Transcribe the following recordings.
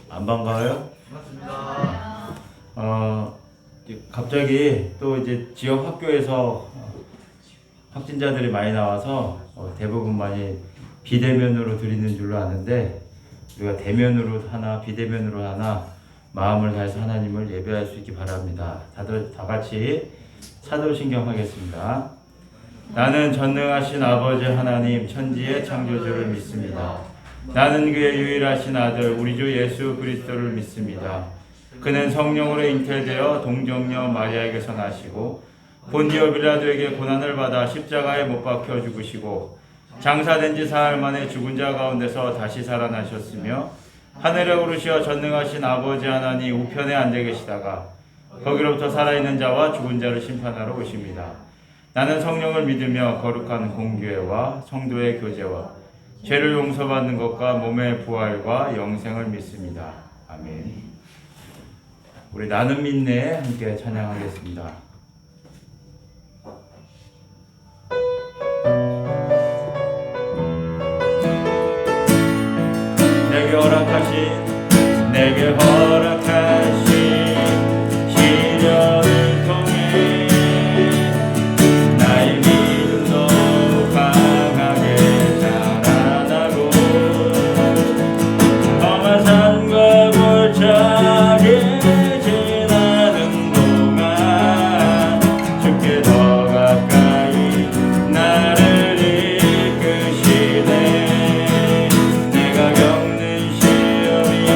안 반가워요? 반갑습니다. 갑자기 또 이제 지역 학교에서 확진자들이 많이 나와서 대부분만이 비대면으로 드리는 줄로 아는데, 우리가 대면으로 하나 비대면으로 하나 마음을 다해서 하나님을 예배할 수 있기 바랍니다. 다들 다 같이 사도신경 하겠습니다. 나는 전능하신 아버지 하나님 천지의 창조주를 믿습니다. 나는 그의 유일하신 아들 우리 주 예수 그리스도를 믿습니다. 그는 성령으로 잉태되어 동정녀 마리아에게서 나시고 본디오 빌라도에게 고난을 받아 십자가에 못 박혀 죽으시고 장사된 지 사흘 만에 죽은 자 가운데서 다시 살아나셨으며 하늘에 오르시어 전능하신 아버지 하나님 우편에 앉아 계시다가 거기로부터 살아있는 자와 죽은 자를 심판하러 오십니다. 나는 성령을 믿으며 거룩한 공교회와 성도의 교제와 죄를 용서받는 것과 몸의 부활과 영생을 믿습니다. 아멘. 우리 나는 믿네 함께 찬양하겠습니다. 내게 허락하신 시련을 통해 나의 믿음도 강하게 자라나고 험한 산과 골짜기를 지나는 동안 주께 더 가까이 나를 이끄시네. 내가 겪는 시험이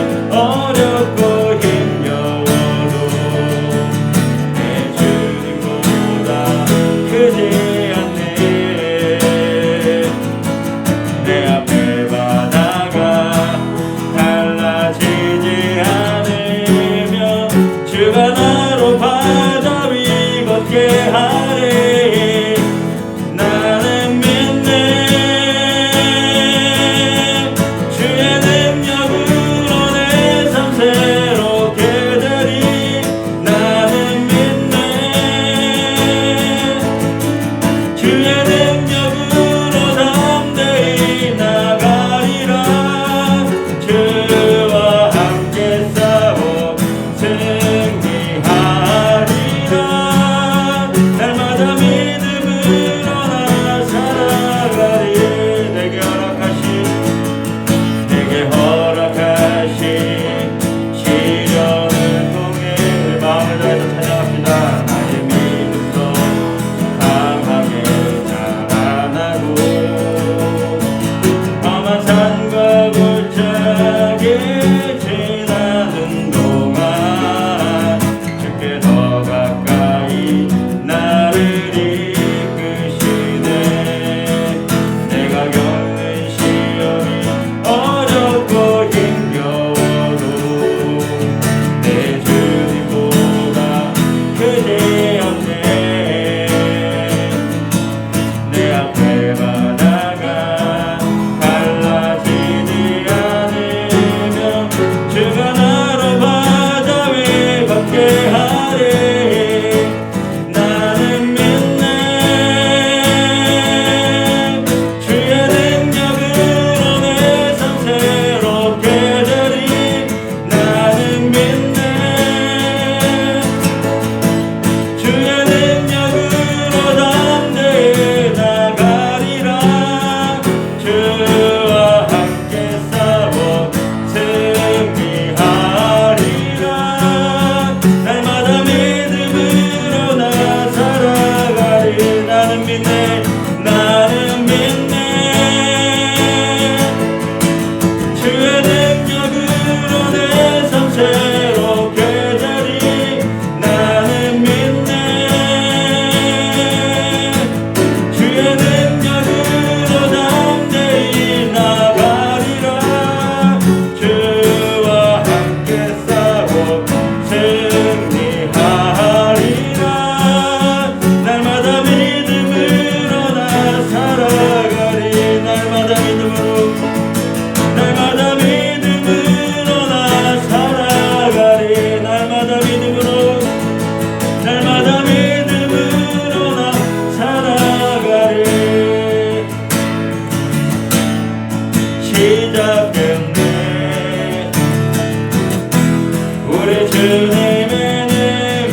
주님의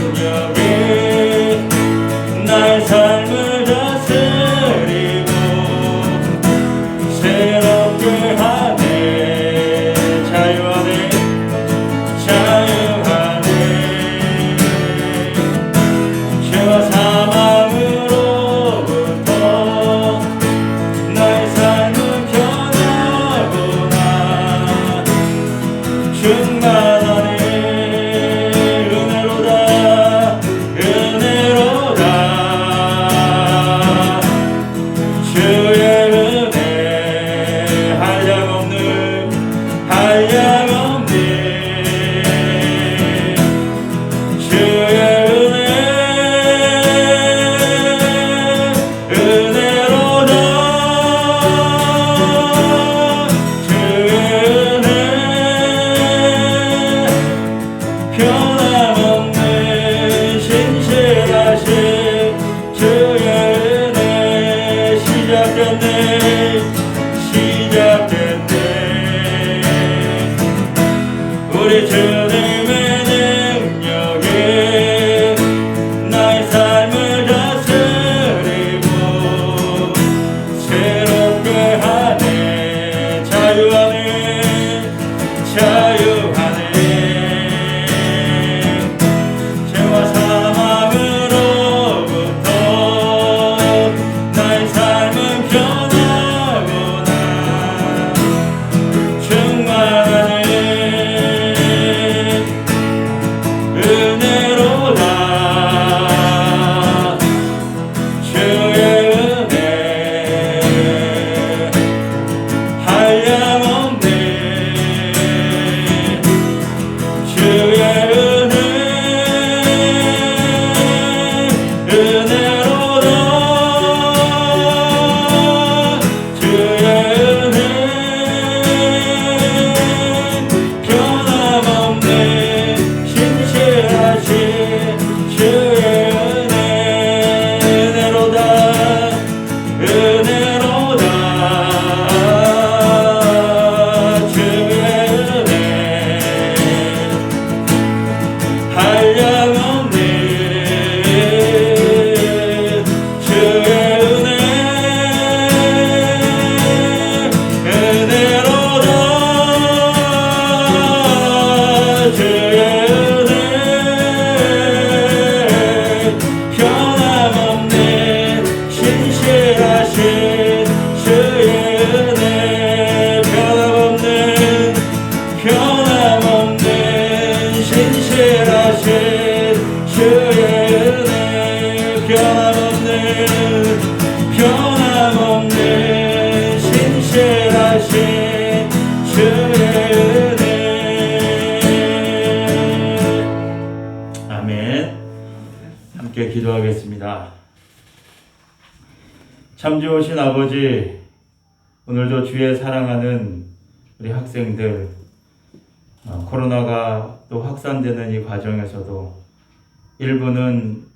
능력이 나의 삶을 다스리고 새롭게 하네. 자유하네 자유하네. 죄와 사망으로부터 나의 삶은 변하구나. 충만하네. 은혜로다 은혜로다. 주의 은혜 한량없는 한량없네. 주의 은혜 은혜로다. 주의 은혜 변함없는 신실하신 주의 은혜. 시작됐네 시작됐네. 우리 주님의 능력이 나의 삶을 다스리고 새롭게 하네. 자유하네 자유하네. 죄와 사망으로부터 나의 삶은 변하구나. 충만하네 은혜로다. 주의 은혜 한량없네. 주의 은혜 은혜로다. 주의 은혜 변함없네 신실하신 주의 은혜. 은혜로다 은혜로다. 주의 은혜 한량없네. 주의 은혜 은혜로다. 주의 은혜 변함없네 신실하신 주의 은혜. 변함없는 변함없는 신실하신 주의 은혜. 변함없는 변함없는 신실하신 주의 은혜. 아멘. 함께 기도하겠습니다. 참 좋으신 아버지, 오늘도 주의 사랑하는 우리 학생들, 코로나가 또 확산되는 이 과정에서도 일부는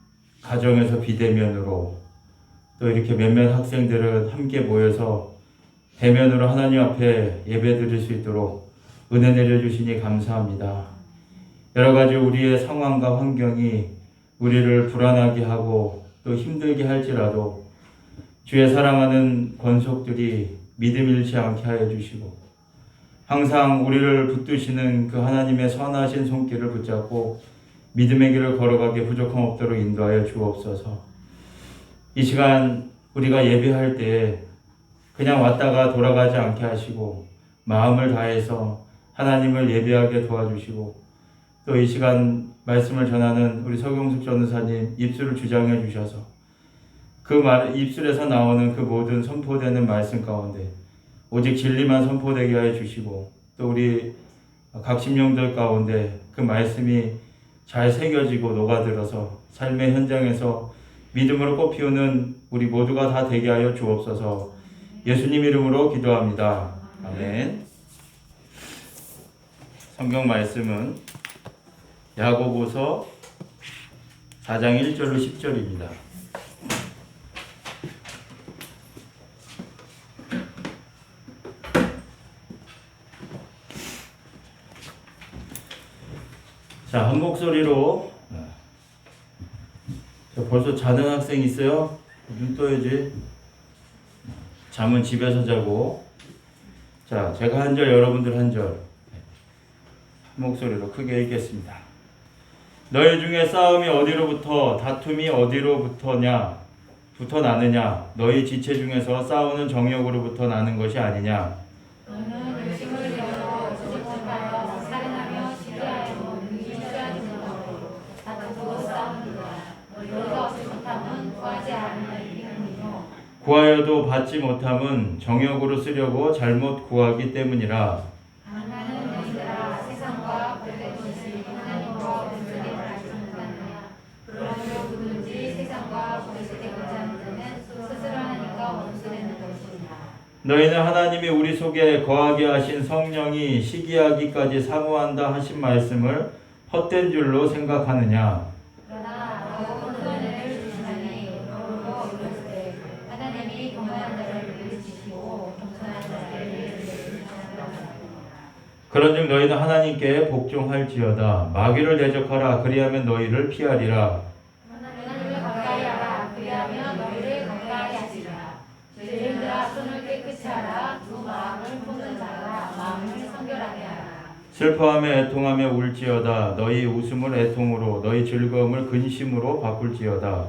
가정에서 비대면으로, 또 이렇게 몇몇 학생들은 함께 모여서 대면으로 하나님 앞에 예배 드릴 수 있도록 은혜 내려주시니 감사합니다. 여러 가지 우리의 상황과 환경이 우리를 불안하게 하고 또 힘들게 할지라도 주의 사랑하는 권속들이 믿음 잃지 않게 하여 주시고, 항상 우리를 붙드시는 그 하나님의 선하신 손길을 붙잡고 믿음의 길을 걸어가게 부족함 없도록 인도하여 주옵소서. 이 시간 우리가 예배할 때 그냥 왔다가 돌아가지 않게 하시고 마음을 다해서 하나님을 예배하게 도와주시고, 또 이 시간 말씀을 전하는 우리 서경숙 전도사님 입술을 주장해 주셔서 그 입술에서 나오는 그 모든 선포되는 말씀 가운데 오직 진리만 선포되게 하여 주시고, 또 우리 각 심령들 가운데 그 말씀이 잘 새겨지고 녹아들어서 삶의 현장에서 믿음으로 꽃피우는 우리 모두가 다 되게 하여 주옵소서. 예수님 이름으로 기도합니다. 아멘. 성경 말씀은 야고보서 4장 1절로 10절입니다. 자, 한 목소리로. 자, 벌써 자는 학생 있어요? 눈 떠야지. 잠은 집에서 자고. 자, 제가 한 절, 여러분들 한 절. 한 목소리로 크게 읽겠습니다. 너희 중에 싸움이 어디로부터, 다툼이 어디로부터냐, 부터 나느냐? 너희 지체 중에서 싸우는 정욕으로부터 나는 것이 아니냐? 너는 욕심을 내어 조직하여 살인하며 시기하여 능지하는 것으로 다투고 싸우느니라. 너희가 얻지 못함은 구하지 않는 이름이요 구하여도 받지 못함은 정욕으로 쓰려고 잘못 구하기 때문이라. 나는 너희들아 세상과 그의 것이 하나님으로 얻은 줄을 알지 못하느냐. 그러므로 누구든지 세상과 그의 되고자 하는 자는 스스로 하나님과 원수되는 것이니라. 너희는 하나님이 우리 속에 거하게 하신 성령이 시기하기까지 사모한다 하신 말씀을 헛된 줄로 생각하느냐? 그러나 너는 은혜를 주시나니 그러므로 이르시되 하나님이 경건한 자를 물리치시고 겸손한 자를 물리치시느니라. 그런즉 너희는 하나님께 복종할지어다. 마귀를 대적하라. 그리하면 너희를 피하리라. 하나님을 가까이 하라. 그리하면 너희를 가까이 하시리라. 죄인들아 손을 깨끗이 하라. 두 마음을 품는 자가 마음을 성결하게 하라. 슬퍼하며 애통하며 울지어다. 너희 웃음을 애통으로 너희 즐거움을 근심으로 바꿀지어다.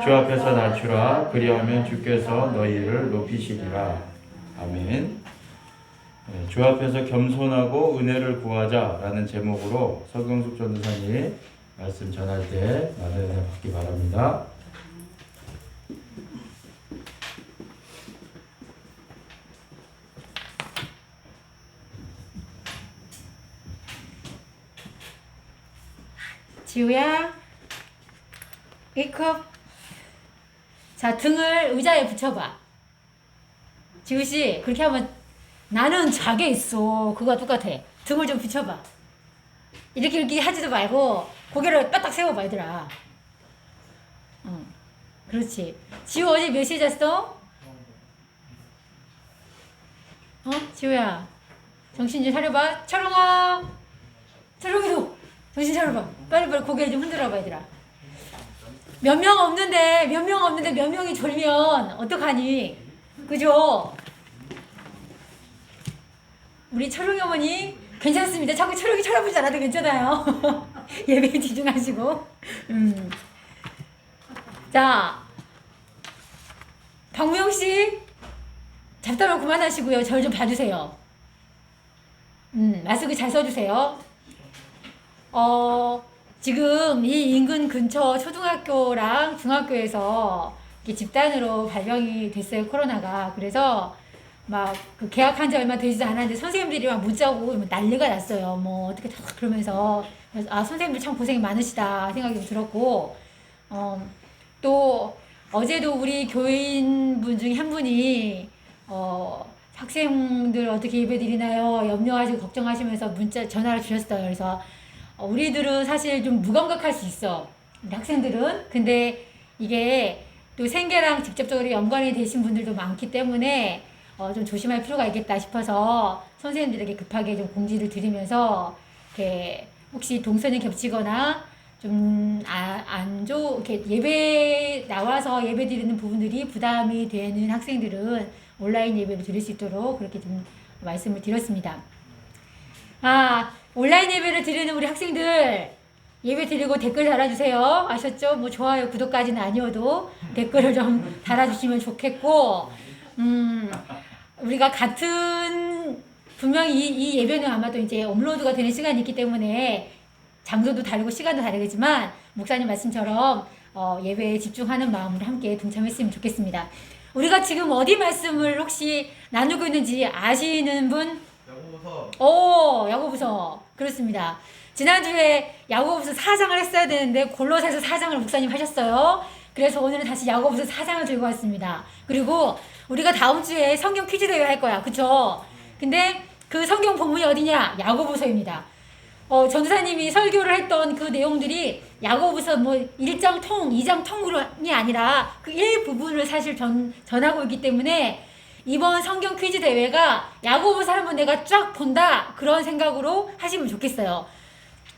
주 앞에서 낮추라. 그리하면 주께서 너희를 높이시리라. 아멘. 네, 주 앞에서 겸손하고 은혜를 구하자라는 제목으로 서경숙 전도사님 말씀 전할 때 많은 은혜 받기 바랍니다. 지우야, 이 컵. 자, 등을 의자에 붙여봐. 지우씨, 그렇게 하면 나는 자게 있어. 그거와 똑같아. 등을 좀 붙여봐. 이렇게 하지도 말고 고개를 바닥 세워봐, 얘들아. 응. 그렇지. 지우 어제 몇 시에 잤어? 지우야. 정신 좀 차려봐. 철웅아. 철웅이도 정신 차려봐. 빨리빨리 고개 좀 흔들어봐, 얘들아. 몇 명 없는데 몇 명이 졸면 어떡하니? 그죠? 우리 철웅이 어머니 괜찮습니다. 자꾸 철웅이 쳐다보지 않아도 괜찮아요. 예배에 집중하시고. 자, 박무영 씨 잡담을 그만하시고요. 저를 좀 봐주세요. 마스크 잘 써주세요. 지금 이 인근 근처 초등학교랑 중학교에서 이렇게 집단으로 발병이 됐어요, 코로나가. 그래서 막 그 개학한 지 얼마 되지도 않았는데 선생님들이 막 문자고 난리가 났어요. 뭐 어떻게 다 그러면서. 그래서 아, 선생님들 참 고생이 많으시다 생각이 들었고, 또 어제도 우리 교인분 중에 한 분이 학생들 어떻게 예배 드리나요? 염려하시고 걱정하시면서 문자 전화를 주셨어요. 그래서 우리들은 사실 좀 무감각할 수 있어, 우리 학생들은. 근데 이게 또 생계랑 직접적으로 연관이 되신 분들도 많기 때문에 좀 조심할 필요가 있겠다 싶어서 선생님들에게 급하게 좀 공지를 드리면서, 이렇게 혹시 동선이 겹치거나 좀 이렇게 예배 나와서 예배 드리는 부분들이 부담이 되는 학생들은 온라인 예배를 드릴 수 있도록 그렇게 좀 말씀을 드렸습니다. 온라인 예배를 드리는 우리 학생들, 예배 드리고 댓글 달아주세요. 아셨죠? 뭐 좋아요, 구독까지는 아니어도 댓글을 좀 달아주시면 좋겠고, 우리가 분명히 이 예배는 아마도 이제 업로드가 되는 시간이 있기 때문에 장소도 다르고 시간도 다르겠지만, 목사님 말씀처럼 예배에 집중하는 마음으로 함께 동참했으면 좋겠습니다. 우리가 지금 어디 말씀을 혹시 나누고 있는지 아시는 분? 야고보서. 그렇습니다. 지난주에 야고보서 4장을 했어야 되는데 골로새서 4장을 목사님 하셨어요. 그래서 오늘은 다시 야고보서 4장을 들고 왔습니다. 그리고 우리가 다음 주에 성경 퀴즈 대회 할 거야. 그쵸? 근데 그 성경 본문이 어디냐? 야고보서입니다. 전도사님이 설교를 했던 그 내용들이 야고보서 뭐 1장 통, 2장 통으로이 아니라 그 일부분을 사실 전하고 있기 때문에 이번 성경 퀴즈 대회가 야고보서 한번 내가 쫙 본다, 그런 생각으로 하시면 좋겠어요.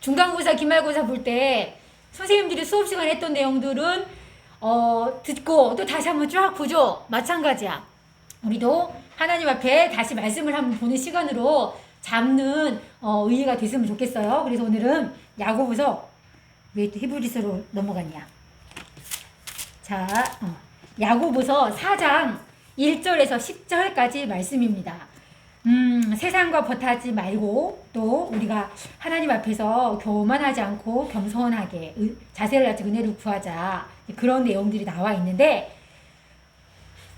중간고사, 기말고사 볼 때 선생님들이 수업 시간에 했던 내용들은 듣고 또 다시 한번 쫙 보죠. 마찬가지야. 우리도 하나님 앞에 다시 말씀을 한번 보는 시간으로 잡는 의의가 됐으면 좋겠어요. 그래서 오늘은 야고보서 왜 또 히브리서로 넘어갔냐. 자, 야고보서 4장 1절에서 10절까지 말씀입니다. 세상과 버타지 말고 또 우리가 하나님 앞에서 교만하지 않고 겸손하게 자세를 가지고 은혜를 구하자. 그런 내용들이 나와 있는데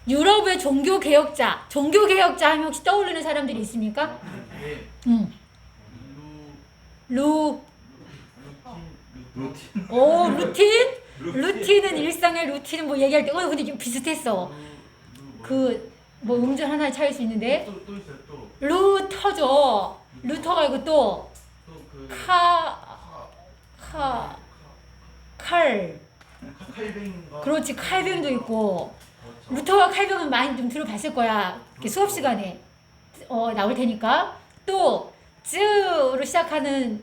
유럽의 종교개혁자 하면 혹시 떠오르는 사람들이 있습니까? 네. 루틴? 루틴은 일상의 루틴 뭐 얘기할 때 근데 좀 비슷했어. 뭐 음절 하나에 차일 수 있는데 또 있어요. 또 루터죠. 루터가 있고 또 그 칼. 칼뱅인가? 그렇지, 칼뱅도 있고. 그렇죠. 루터와 칼뱅은 많이 좀 들어봤을 거야. 이렇게 수업 시간에 나올 테니까. 또 쯔로 시작하는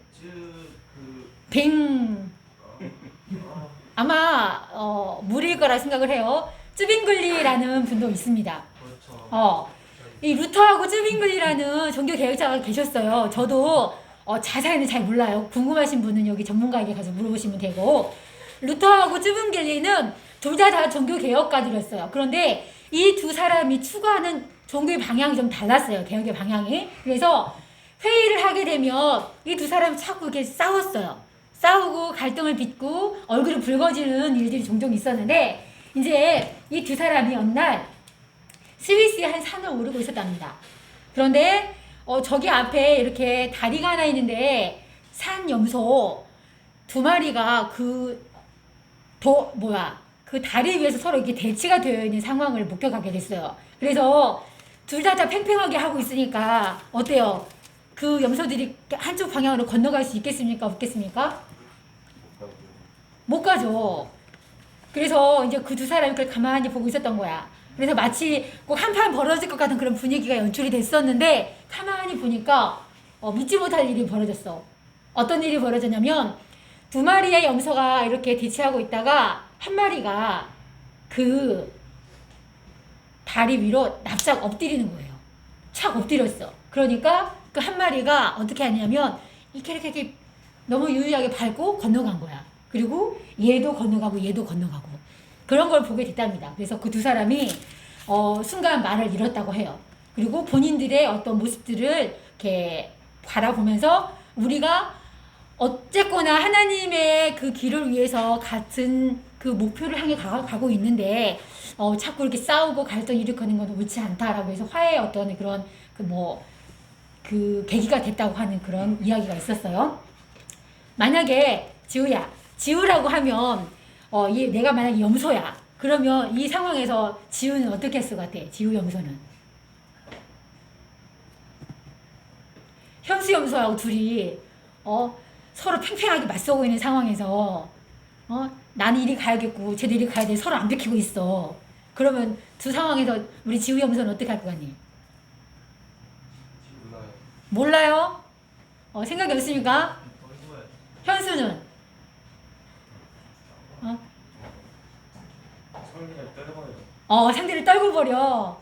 뱅 아마 무리일 거라 생각을 해요. 쯔빙글리라는 분도 있습니다. 그렇죠. 이 루터하고 쯔빙글리라는 종교 개혁자가 계셨어요. 저도 자세히는 잘 몰라요. 궁금하신 분은 여기 전문가에게 가서 물어보시면 되고, 루터하고 쯔빙글리는 둘 다 종교 개혁가들이었어요. 그런데 이 두 사람이 추구하는 종교의 방향이 좀 달랐어요. 개혁의 방향이. 그래서 회의를 하게 되면 이 두 사람이 자꾸 이렇게 싸웠어요. 싸우고 갈등을 빚고 얼굴이 붉어지는 일들이 종종 있었는데, 이제 이 두 사람이 어느 날 스위스의 한 산을 오르고 있었답니다. 그런데 저기 앞에 이렇게 다리가 하나 있는데 산 염소 두 마리가 그 다리 위에서 서로 이렇게 대치가 되어 있는 상황을 목격하게 됐어요. 그래서 둘 다 팽팽하게 하고 있으니까 어때요? 그 염소들이 한쪽 방향으로 건너갈 수 있겠습니까? 없겠습니까? 못 가죠. 그래서 이제 그 두 사람이 그걸 가만히 보고 있었던 거야. 그래서 마치 꼭 한판 벌어질 것 같은 그런 분위기가 연출이 됐었는데, 가만히 보니까 믿지 못할 일이 벌어졌어. 어떤 일이 벌어졌냐면, 두 마리의 염소가 이렇게 대치하고 있다가 한 마리가 그 다리 위로 납작 엎드리는 거예요. 착 엎드렸어. 그러니까 그 한 마리가 어떻게 하냐면 이렇게 너무 유유하게 밟고 건너간 거야. 그리고 얘도 건너가고 얘도 건너가고 그런 걸 보게 됐답니다. 그래서 그 두 사람이 순간 말을 잃었다고 해요. 그리고 본인들의 어떤 모습들을 이렇게 바라보면서 우리가 어쨌거나 하나님의 그 길을 위해서 같은 그 목표를 향해 가고 있는데 자꾸 이렇게 싸우고 갈등 일으키는 건 옳지 않다라고 해서 화해의 어떤 그런 그 계기가 됐다고 하는 그런 이야기가 있었어요. 만약에 지우라고 하면 내가 만약에 염소야. 그러면 이 상황에서 지우는 어떻게 했을 것 같아? 지우 염소는 현수 염소하고 둘이 서로 팽팽하게 맞서고 있는 상황에서 나는 이리 가야겠고 쟤도 이리 가야 돼. 서로 안 비키고 있어. 그러면 두 상황에서 우리 지우 염소는 어떻게 할 것 같니? 몰라요? 생각이 없습니까? 현수는? 상대를 떨궈버려.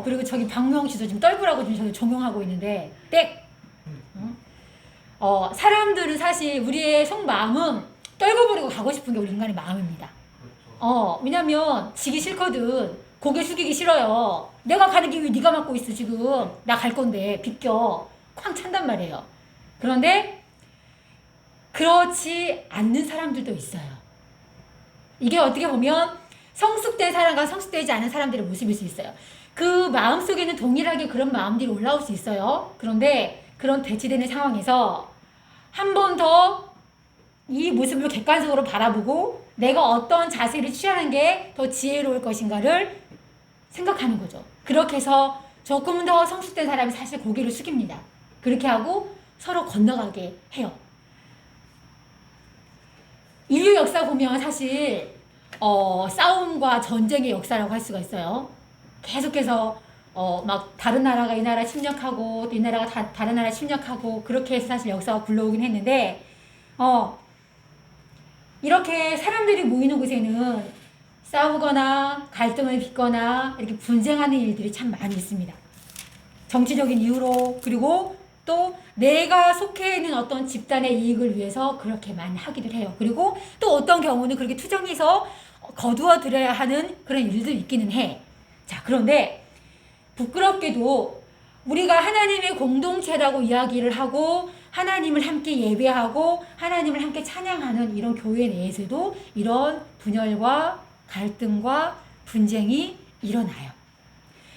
그리고 저기 박명 씨도 지금 떨구라고 지금 저를 종용하고 있는데, 땡! 사람들은 사실 우리의 속마음은 떨궈버리고 가고 싶은 게 우리 인간의 마음입니다. 왜냐면 지기 싫거든. 고개 숙이기 싫어요. 내가 가는 길 왜 네가 막고 있어 지금. 나 갈 건데 비껴. 쾅 찬단 말이에요. 그런데 그렇지 않는 사람들도 있어요. 이게 어떻게 보면 성숙된 사람과 성숙되지 않은 사람들의 모습일 수 있어요. 그 마음속에는 동일하게 그런 마음들이 올라올 수 있어요. 그런데 그런 대치되는 상황에서 한 번 더 이 모습을 객관적으로 바라보고 내가 어떤 자세를 취하는 게 더 지혜로울 것인가를 생각하는 거죠. 그렇게 해서 조금 더 성숙된 사람이 사실 고개를 숙입니다. 그렇게 하고 서로 건너가게 해요. 인류 역사 보면 사실 싸움과 전쟁의 역사라고 할 수가 있어요. 계속해서 막 다른 나라가 이 나라 침략하고 또 이 나라가 다른 나라 침략하고 그렇게 해서 사실 역사가 굴러오긴 했는데 이렇게 사람들이 모이는 곳에는 싸우거나 갈등을 빚거나 이렇게 분쟁하는 일들이 참 많이 있습니다. 정치적인 이유로 그리고 또 내가 속해 있는 어떤 집단의 이익을 위해서 그렇게 많이 하기도 해요. 그리고 또 어떤 경우는 그렇게 투정해서 거두어 들여야 하는 그런 일도 있기는 해. 자, 그런데 부끄럽게도 우리가 하나님의 공동체라고 이야기를 하고 하나님을 함께 예배하고 하나님을 함께 찬양하는 이런 교회 내에서도 이런 분열과 갈등과 분쟁이 일어나요.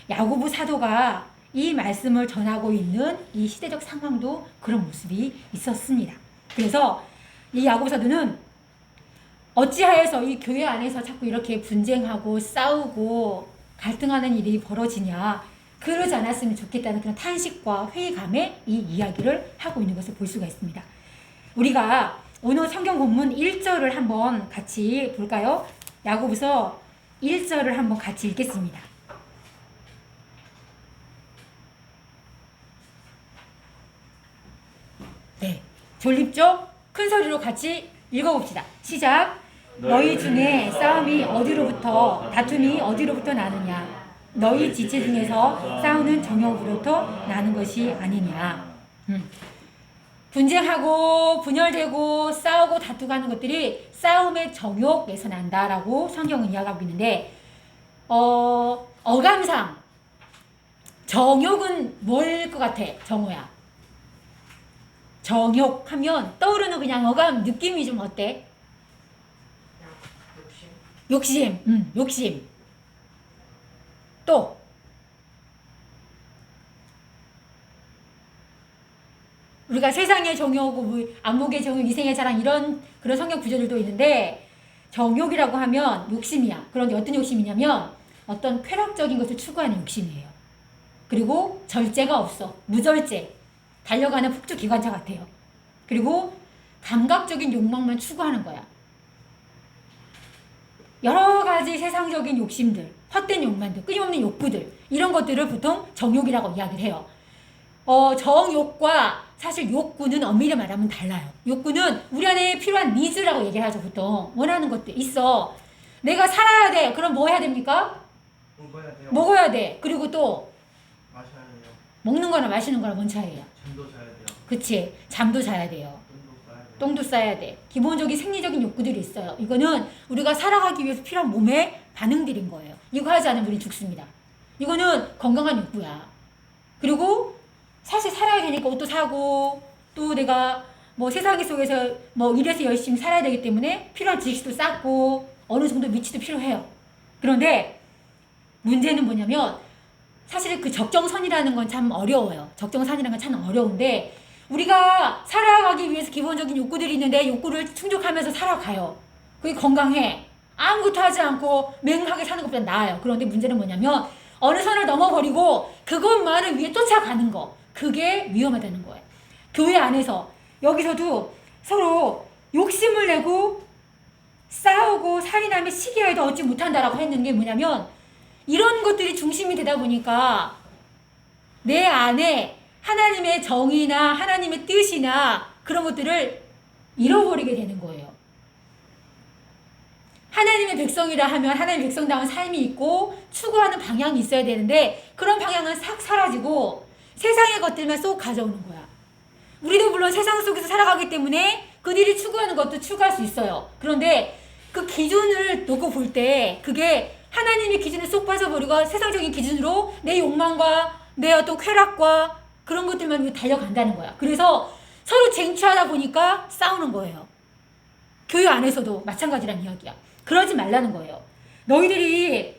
야고보 사도가 이 말씀을 전하고 있는 이 시대적 상황도 그런 모습이 있었습니다. 그래서 이 야고보 사도는 어찌하여서 이 교회 안에서 자꾸 이렇게 분쟁하고 싸우고 갈등하는 일이 벌어지냐, 그러지 않았으면 좋겠다는 그런 탄식과 회의감에 이 이야기를 하고 있는 것을 볼 수가 있습니다. 우리가 오늘 성경 본문 1절을 한번 같이 볼까요? 야고보서 1절을 한번 같이 읽겠습니다. 네, 졸립죠? 큰 소리로 같이 읽어봅시다. 시작. 너희 중에 싸움이 어디로부터, 다툼이 어디로부터 나느냐? 너희 지체 중에서 싸우는 정욕으로부터 나는 것이 아니냐? 분쟁하고 분열되고 싸우고 다투고 하는 것들이 싸움의 정욕에서 난다라고 성경은 이야기하고 있는데, 어감상 정욕은 뭘 것 같아? 정호야. 정욕하면 떠오르는 그냥 어감 느낌이 좀 어때? 욕심. 욕심. 또 우리가 세상의 정욕, 안목의 정욕, 이생의 자랑 이런 그런 성경 구절들도 있는데, 정욕이라고 하면 욕심이야. 그런데 어떤 욕심이냐면 어떤 쾌락적인 것을 추구하는 욕심이에요. 그리고 절제가 없어. 무절제. 달려가는 폭주 기관차 같아요. 그리고 감각적인 욕망만 추구하는 거야. 여러 가지 세상적인 욕심들, 헛된 욕망들, 끊임없는 욕구들, 이런 것들을 보통 정욕이라고 이야기를 해요. 정욕과 사실 욕구는 엄밀히 말하면 달라요. 욕구는 우리 안에 필요한 니즈라고 얘기를 하죠. 보통 원하는 것들 있어. 내가 살아야 돼. 그럼 뭐 해야 됩니까? 먹어야 돼요. 먹어야 돼. 그리고 또 마셔야 돼요. 먹는 거나 마시는 거나 뭔 차이야? 잠도 자야 돼요. 그치. 잠도 자야 돼요. 똥도 싸야 돼요. 똥도 싸야 돼. 기본적인 생리적인 욕구들이 있어요. 이거는 우리가 살아가기 위해서 필요한 몸의 반응들인 거예요. 이거 하지 않으면 우린 죽습니다. 이거는 건강한 욕구야. 그리고 사실 살아야 되니까 옷도 사고, 또 내가 뭐 세상 속에서 뭐 일해서 열심히 살아야 되기 때문에 필요한 지식도 쌓고 어느 정도 위치도 필요해요. 그런데 문제는 뭐냐면 사실 그 적정선이라는 건 참 어려워요. 적정선이라는 건 참 어려운데, 우리가 살아가기 위해서 기본적인 욕구들이 있는데 욕구를 충족하면서 살아가요. 그게 건강해. 아무것도 하지 않고 맹하게 사는 것보다 나아요. 그런데 문제는 뭐냐면 어느 선을 넘어버리고 그것만을 위해 쫓아가는 거, 그게 위험하다는 거예요. 교회 안에서 여기서도 서로 욕심을 내고 싸우고 살인하며 시기하여도 얻지 못한다라고 했는 게 뭐냐면, 이런 것들이 중심이 되다 보니까 내 안에 하나님의 정의나 하나님의 뜻이나 그런 것들을 잃어버리게 되는 거예요. 하나님의 백성이라 하면 하나님의 백성다운 삶이 있고 추구하는 방향이 있어야 되는데, 그런 방향은 싹 사라지고 세상의 것들만 쏙 가져오는 거야. 우리도 물론 세상 속에서 살아가기 때문에 그들이 추구하는 것도 추구할 수 있어요. 그런데 그 기준을 놓고 볼 때 그게 하나님의 기준을 쏙 빠져버리고 세상적인 기준으로 내 욕망과 내 어떤 쾌락과 그런 것들만 달려간다는 거야. 그래서 서로 쟁취하다 보니까 싸우는 거예요. 교회 안에서도 마찬가지란 이야기야. 그러지 말라는 거예요. 너희들이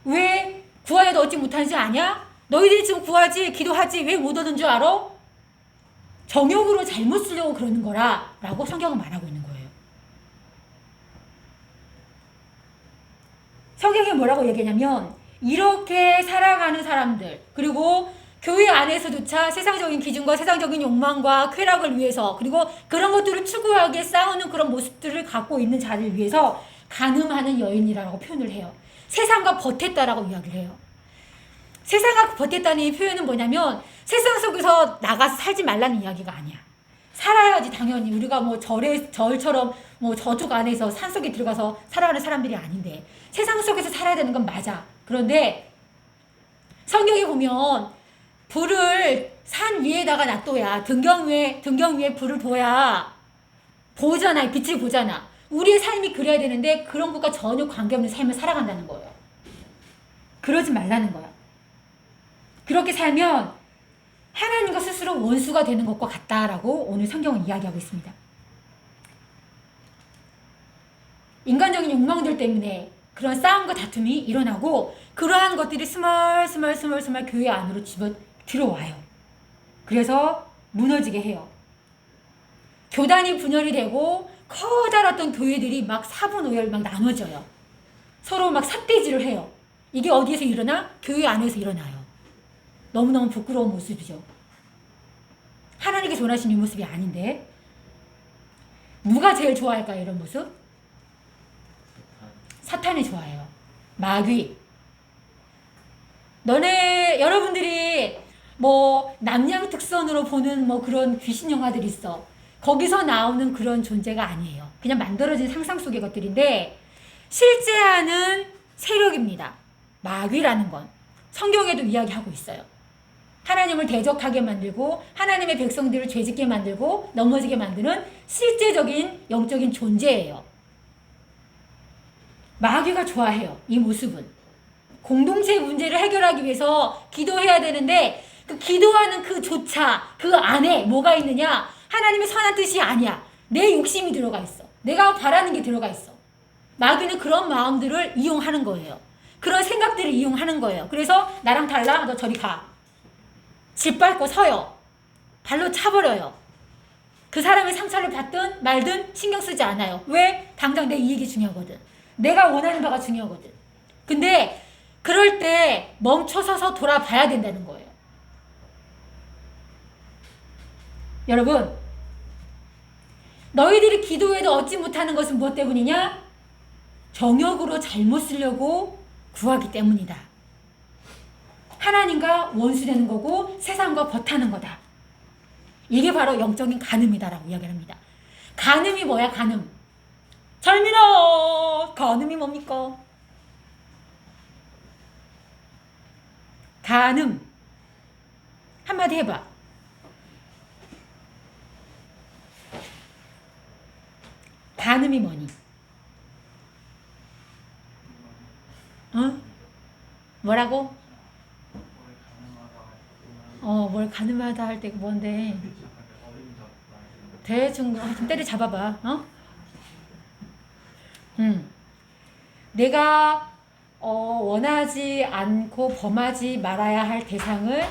왜 구하여도 얻지 못하는 줄 아냐? 너희들이 지금 구하지 기도하지 왜 못 얻는 줄 알아? 정욕으로 잘못 쓰려고 그러는 거라 라고 성경은 말하고 있는 거예요. 성경이 뭐라고 얘기하냐면, 이렇게 살아가는 사람들, 그리고 교회 안에서조차 세상적인 기준과 세상적인 욕망과 쾌락을 위해서, 그리고 그런 것들을 추구하게 싸우는 그런 모습들을 갖고 있는 자를 위해서 간음하는 여인이라고 표현을 해요. 세상과 버텼다라고 이야기를 해요. 세상과 버텼다는 이 표현은 뭐냐면 세상 속에서 나가서 살지 말라는 이야기가 아니야. 살아야지 당연히. 우리가 뭐 절처럼 뭐 저쪽 안에서 산속에 들어가서 살아가는 사람들이 아닌데 세상 속에서 살아야 되는 건 맞아. 그런데 성경에 보면 불을 산 위에다가 놔둬야 등경 위에 불을 둬야 보잖아. 빛을 보잖아. 우리의 삶이 그래야 되는데 그런 것과 전혀 관계없는 삶을 살아간다는 거예요. 그러지 말라는 거야. 그렇게 살면 하나님과 스스로 원수가 되는 것과 같다라고 오늘 성경은 이야기하고 있습니다. 인간적인 욕망들 때문에 그런 싸움과 다툼이 일어나고 그러한 것들이 스멀스멀 교회 안으로 집어 들어와요. 그래서 무너지게 해요. 교단이 분열이 되고 커다랐던 교회들이 막 사분오열 막 나눠져요. 서로 막 삿대질을 해요. 이게 어디에서 일어나? 교회 안에서 일어나요. 너무너무 부끄러운 모습이죠. 하나님께서 원하시는 이 모습이 아닌데 누가 제일 좋아할까요? 이런 모습? 사탄이 좋아해요. 마귀. 여러분들이 뭐 남양 특선으로 보는 뭐 그런 귀신 영화들이 있어. 거기서 나오는 그런 존재가 아니에요. 그냥 만들어진 상상 속의 것들인데 실제하는 세력입니다. 마귀라는 건 성경에도 이야기하고 있어요. 하나님을 대적하게 만들고 하나님의 백성들을 죄짓게 만들고 넘어지게 만드는 실제적인 영적인 존재예요. 마귀가 좋아해요. 이 모습은. 공동체의 문제를 해결하기 위해서 기도해야 되는데 그 기도하는 그조차 그 안에 뭐가 있느냐? 하나님의 선한 뜻이 아니야. 내 욕심이 들어가 있어. 내가 바라는 게 들어가 있어. 마귀는 그런 마음들을 이용하는 거예요. 그런 생각들을 이용하는 거예요. 그래서 나랑 달라? 너 저리 가. 짓밟고 서요. 발로 차버려요. 그 사람의 상처를 받든 말든 신경 쓰지 않아요. 왜? 당장 내 이익이 중요하거든. 내가 원하는 바가 중요하거든. 근데 그럴 때 멈춰서서 돌아봐야 된다는 거예요. 여러분, 너희들이 기도해도 얻지 못하는 것은 무엇 때문이냐? 정욕으로 잘못 쓰려고 구하기 때문이다. 하나님과 원수되는 거고 세상과 버타는 거다. 이게 바로 영적인 간음이다라고 이야기를 합니다. 간음이 뭐야? 간음. 절민아, 간음이 뭡니까? 간음. 한마디 해봐. 간음이 뭐니? 어? 뭐라고? 뭘 가늠하다 할 때 뭔데? 대충 좀 때려 잡아봐. 내가 원하지 않고 범하지 말아야 할 대상을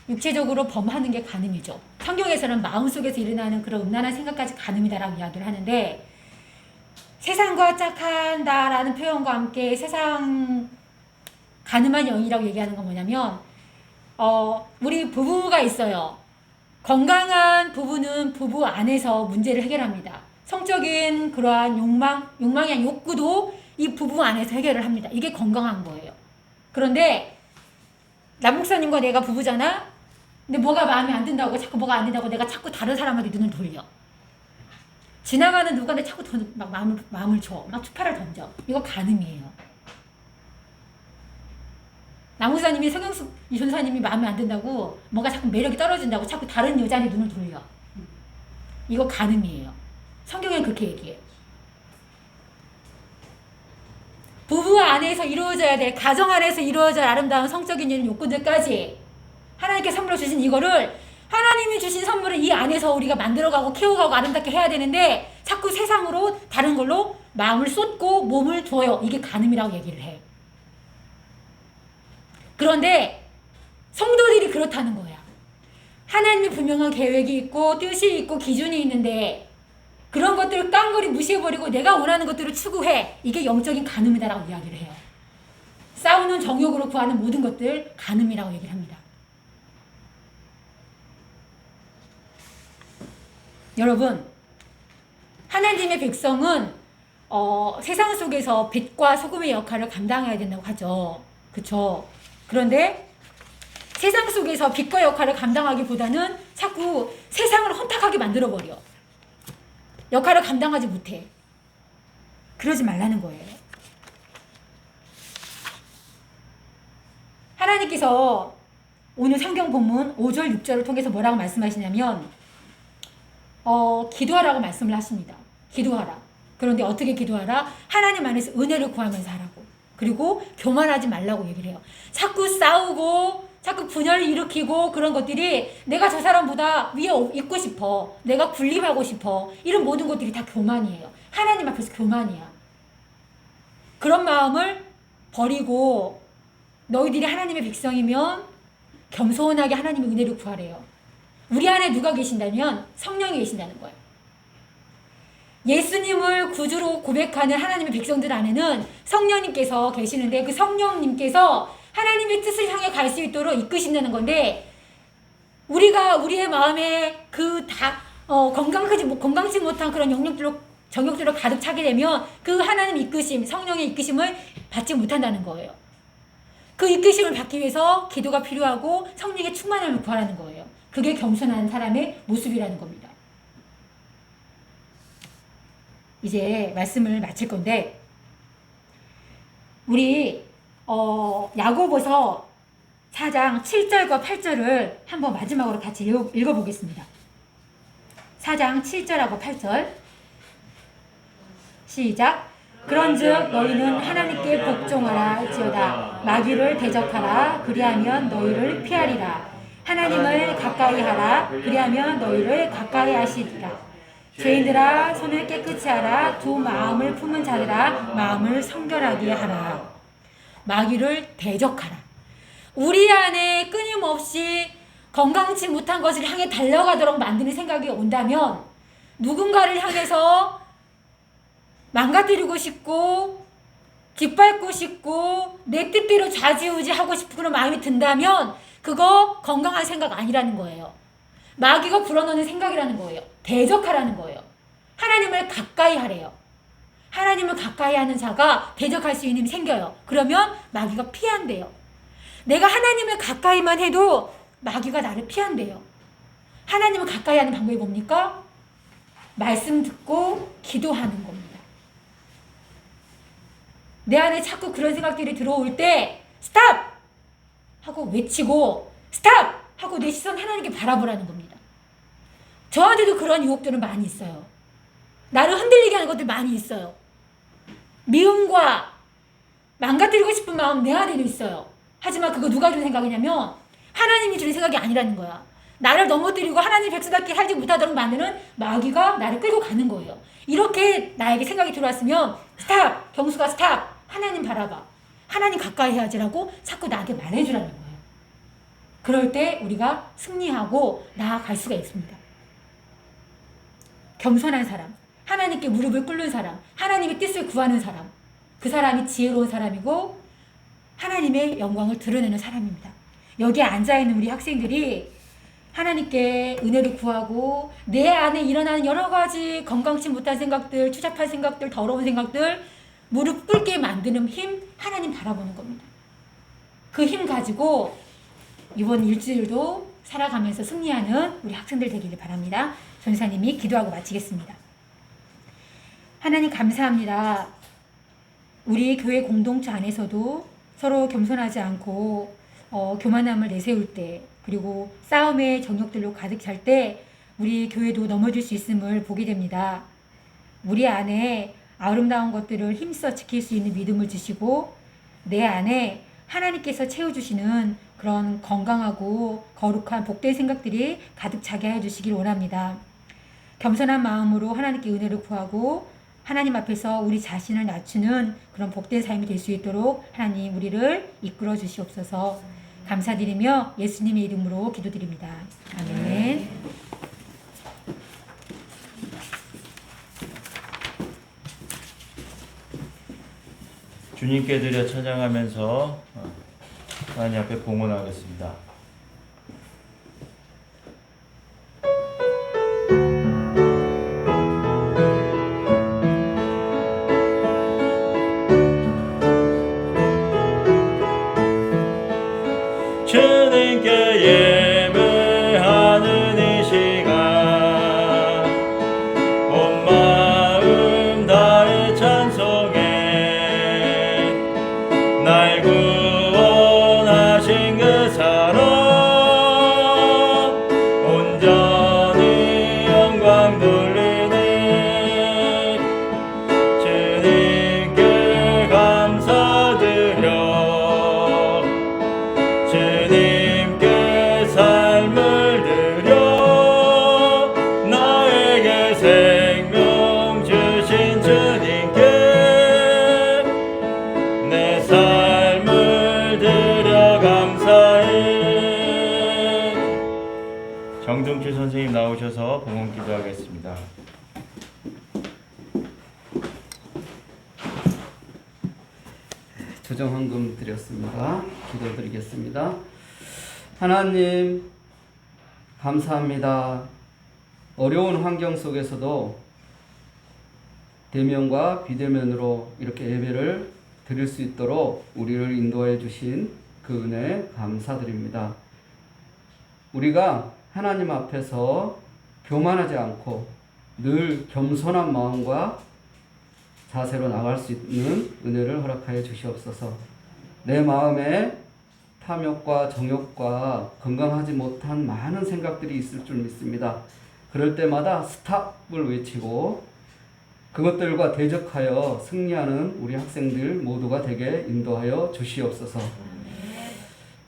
육체적으로 범하는 게 간음이죠. 성경에서는 마음속에서 일어나는 그런 음란한 생각까지 간음이다라고 이야기를 하는데 세상과 짝한다라는 표현과 함께 세상 간음한 영이라고 얘기하는 건 뭐냐면 우리 부부가 있어요. 건강한 부부는 부부 안에서 문제를 해결합니다. 성적인 그러한 욕망이 아닌 욕구도 이 부부 안에서 해결을 합니다. 이게 건강한 거예요. 그런데 남 목사님과 내가 부부잖아? 근데 뭐가 마음에 안 든다고 자꾸 뭐가 안 된다고 내가 자꾸 다른 사람한테 눈을 돌려. 지나가는 누구한테 자꾸 막 마음을 줘. 막 추파를 던져. 이거 간음이에요. 남 목사님이 성경숙 이전사님이 마음에 안 든다고 뭐가 자꾸 매력이 떨어진다고 자꾸 다른 여자한테 눈을 돌려. 이거 간음이에요. 성경엔 그렇게 얘기해요. 부부 안에서 이루어져야 될 가정 안에서 이루어져야 아름다운 성적인 이런 욕구들까지 하나님께 선물로 주신 이거를 하나님이 주신 선물을 이 안에서 우리가 만들어가고 키워가고 아름답게 해야 되는데 자꾸 세상으로 다른 걸로 마음을 쏟고 몸을 줘요. 이게 간음이라고 얘기를 해요. 그런데 성도들이 그렇다는 거야. 하나님이 분명한 계획이 있고 뜻이 있고 기준이 있는데 그런 것들을 깡그리 무시해버리고 내가 원하는 것들을 추구해. 이게 영적인 간음이다라고 이야기를 해요. 싸우는 정욕으로 구하는 모든 것들 간음이라고 얘기를 합니다. 여러분, 하나님의 백성은 세상 속에서 빛과 소금의 역할을 감당해야 된다고 하죠. 그쵸? 그런데 세상 속에서 빛과 역할을 감당하기보다는 자꾸 세상을 혼탁하게 만들어버려. 역할을 감당하지 못해. 그러지 말라는 거예요. 하나님께서 오늘 성경 본문 5절, 6절을 통해서 뭐라고 말씀하시냐면 기도하라고 말씀을 하십니다. 기도하라. 그런데 어떻게 기도하라? 하나님 안에서 은혜를 구하면서 하라고. 그리고 교만하지 말라고 얘기를 해요. 자꾸 싸우고 자꾸 분열을 일으키고 그런 것들이 내가 저 사람보다 위에 있고 싶어. 내가 군림하고 싶어. 이런 모든 것들이 다 교만이에요. 하나님 앞에서 교만이야. 그런 마음을 버리고 너희들이 하나님의 백성이면 겸손하게 하나님의 은혜를 구하래요. 우리 안에 누가 계신다면 성령이 계신다는 거예요. 예수님을 구주로 고백하는 하나님의 백성들 안에는 성령님께서 계시는데 그 성령님께서 하나님의 뜻을 향해 갈 수 있도록 이끄신다는 건데 우리가 우리의 마음에 건강치 못한 그런 정욕들로 가득 차게 되면 그 하나님 이끄심, 성령의 이끄심을 받지 못한다는 거예요. 그 이끄심을 받기 위해서 기도가 필요하고 성령의 충만함을 구하라는 거예요. 그게 겸손한 사람의 모습이라는 겁니다. 이제 말씀을 마칠 건데 우리 야고보서 4장 7절과 8절을 한번 마지막으로 같이 읽어보겠습니다. 4장 7절하고 8절 시작. 그런즉 너희는 하나님께 복종하라 할지어다. 마귀를 대적하라. 그리하면 너희를 피하리라. 하나님을 가까이 하라. 그리하면 너희를 가까이 하시리라. 죄인들아 손을 깨끗이 하라. 두 마음을 품은 자들아 마음을 성결하게 하라. 마귀를 대적하라. 우리 안에 끊임없이 건강치 못한 것을 향해 달려가도록 만드는 생각이 온다면 누군가를 향해서 망가뜨리고 싶고 짓밟고 싶고 내 뜻대로 좌지우지하고 싶은 그런 마음이 든다면 그거 건강한 생각 아니라는 거예요. 마귀가 불어넣는 생각이라는 거예요. 대적하라는 거예요. 하나님을 가까이 하래요. 하나님을 가까이 하는 자가 대적할 수 있는 힘이 생겨요. 그러면 마귀가 피한대요. 내가 하나님을 가까이만 해도 마귀가 나를 피한대요. 하나님을 가까이 하는 방법이 뭡니까? 말씀 듣고 기도하는 겁니다. 내 안에 자꾸 그런 생각들이 들어올 때 스탑! 하고 외치고 스탑! 하고 내 시선 하나님께 바라보라는 겁니다. 저한테도 그런 유혹들은 많이 있어요. 나를 흔들리게 하는 것들 많이 있어요. 미움과 망가뜨리고 싶은 마음 내 안에도 있어요. 하지만 그거 누가 주는 생각이냐면 하나님이 주는 생각이 아니라는 거야. 나를 넘어뜨리고 하나님 백성답게 살지 못하도록 만드는 마귀가 나를 끌고 가는 거예요. 이렇게 나에게 생각이 들어왔으면 스탑! 경수가 스탑! 하나님 바라봐. 하나님 가까이 해야지라고 자꾸 나한테 말해주라는 거예요. 그럴 때 우리가 승리하고 나아갈 수가 있습니다. 겸손한 사람, 하나님께 무릎을 꿇는 사람, 하나님의 뜻을 구하는 사람, 그 사람이 지혜로운 사람이고 하나님의 영광을 드러내는 사람입니다. 여기에 앉아있는 우리 학생들이 하나님께 은혜를 구하고 내 안에 일어나는 여러 가지 건강치 못한 생각들, 추잡한 생각들, 더러운 생각들 무릎 꿇게 만드는 힘, 하나님 바라보는 겁니다. 그 힘 가지고 이번 일주일도 살아가면서 승리하는 우리 학생들 되기를 바랍니다. 전사님이 기도하고 마치겠습니다. 하나님 감사합니다. 우리 교회 공동체 안에서도 서로 겸손하지 않고 교만함을 내세울 때 그리고 싸움의 정욕들로 가득 찰 때 우리 교회도 넘어질 수 있음을 보게 됩니다. 우리 안에 아름다운 것들을 힘써 지킬 수 있는 믿음을 주시고 내 안에 하나님께서 채워주시는 그런 건강하고 거룩한 복된 생각들이 가득 차게 해주시길 원합니다. 겸손한 마음으로 하나님께 은혜를 구하고 하나님 앞에서 우리 자신을 낮추는 그런 복된 삶이 될 수 있도록 하나님 우리를 이끌어 주시옵소서. 감사드리며 예수님의 이름으로 기도드립니다. 아멘. 주님께 드려 찬양하면서 하나님 앞에 봉헌하겠습니다. 기도하겠습니다. 조정헌금 드렸습니다. 기도드리겠습니다. 하나님 감사합니다. 어려운 환경 속에서도 대면과 비대면으로 이렇게 예배를 드릴 수 있도록 우리를 인도해 주신 그 은혜 감사드립니다. 우리가 하나님 앞에서 교만하지 않고 늘 겸손한 마음과 자세로 나갈 수 있는 은혜를 허락하여 주시옵소서. 내 마음에 탐욕과 정욕과 건강하지 못한 많은 생각들이 있을 줄 믿습니다. 그럴 때마다 스탑을 외치고 그것들과 대적하여 승리하는 우리 학생들 모두가 되게 인도하여 주시옵소서.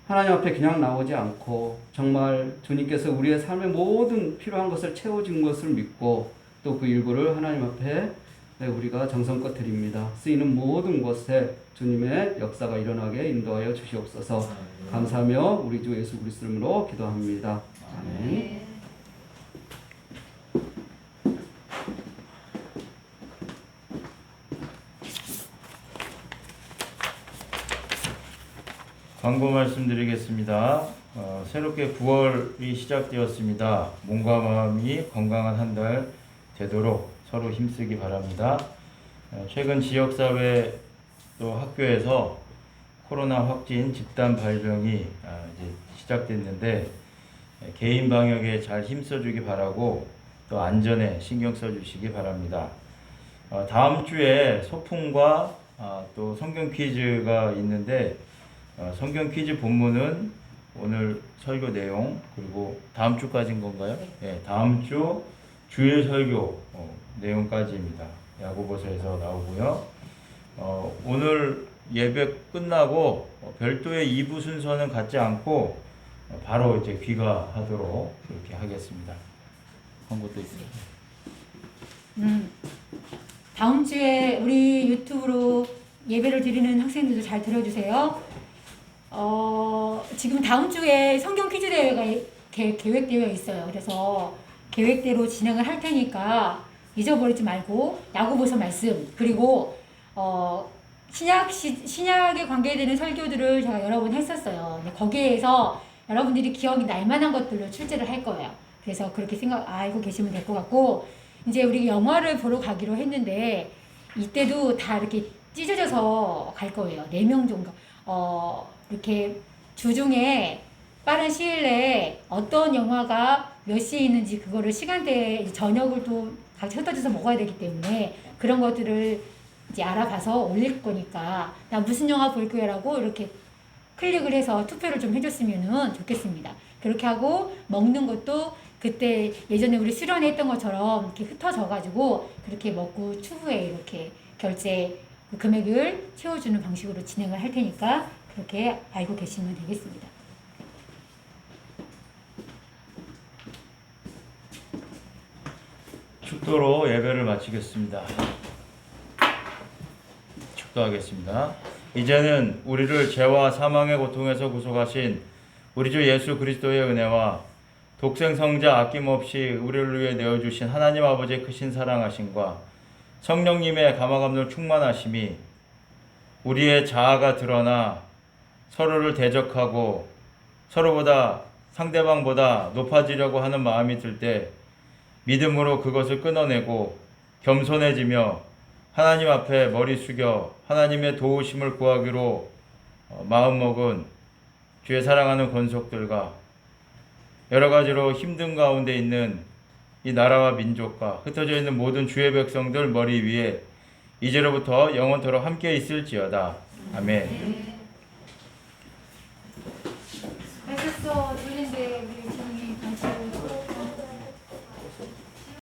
하나님 앞에 그냥 나오지 않고 정말 주님께서 우리의 삶의 모든 필요한 것을 채워준 것을 믿고 또 그 일부를 하나님 앞에 우리가 정성껏 드립니다. 쓰이는 모든 곳에 주님의 역사가 일어나게 인도하여 주시옵소서. 감사하며 우리 주 예수 그리스도 이름으로 기도합니다. 아멘. 광고 말씀드리겠습니다. 새롭게 9월이 시작되었습니다. 몸과 마음이 건강한 한 달 되도록 서로 힘쓰기 바랍니다. 최근 지역사회 또 학교에서 코로나 확진 집단 발병이 이제 시작됐는데 개인 방역에 잘 힘써주기 바라고 또 안전에 신경 써주시기 바랍니다. 다음 주에 소풍과 또 성경 퀴즈가 있는데 성경 퀴즈 본문은 오늘 설교 내용 그리고 다음 주까지인 건가요? 네, 다음 주 주일 설교 내용까지입니다. 야고보서에서 나오고요. 오늘 예배 끝나고 별도의 2부 순서는 갖지 않고 바로 이제 귀가하도록 그렇게 하겠습니다. 광고도 있습니다. 다음 주에 우리 유튜브로 예배를 드리는 학생들도 잘 들어주세요. 지금 다음 주에 성경 퀴즈 대회가 계획되어 있어요. 그래서 계획대로 진행을 할 테니까 잊어버리지 말고 야고보서 말씀 그리고 신약에 관계되는 설교들을 제가 여러 번 했었어요. 근데 거기에서 여러분들이 기억이 날 만한 것들로 출제를 할 거예요. 그래서 그렇게 알고 계시면 될 것 같고 이제 우리 영화를 보러 가기로 했는데 이때도 다 이렇게 찢어져서 갈 거예요. 4명 정도. 이렇게 주중에 빠른 시일 내에 어떤 영화가 몇 시에 있는지 그거를 시간대에 저녁을 또 같이 흩어져서 먹어야 되기 때문에 그런 것들을 이제 알아봐서 올릴 거니까 나 무슨 영화 볼 거야라고 이렇게 클릭을 해서 투표를 좀 해줬으면 좋겠습니다. 그렇게 하고 먹는 것도 그때 예전에 우리 수련회 했던 것처럼 이렇게 흩어져가지고 그렇게 먹고 추후에 이렇게 결제 금액을 채워주는 방식으로 진행을 할 테니까 그렇게 알고 계시면 되겠습니다. 축도로 예배를 마치겠습니다. 축도하겠습니다. 이제는 우리를 죄와 사망의 고통에서 구속하신 우리 주 예수 그리스도의 은혜와 독생성자 아낌없이 우리를 위해 내어주신 하나님 아버지의 크신 사랑하심과 성령님의 감화감동 충만하심이 우리의 자아가 드러나 서로를 대적하고 서로보다 상대방보다 높아지려고 하는 마음이 들 때 믿음으로 그것을 끊어내고 겸손해지며 하나님 앞에 머리 숙여 하나님의 도우심을 구하기로 마음먹은 주의 사랑하는 권속들과 여러 가지로 힘든 가운데 있는 이 나라와 민족과 흩어져 있는 모든 주의 백성들 머리 위에 이제로부터 영원토록 함께 있을지어다. 아멘. 했었어, 졸린데.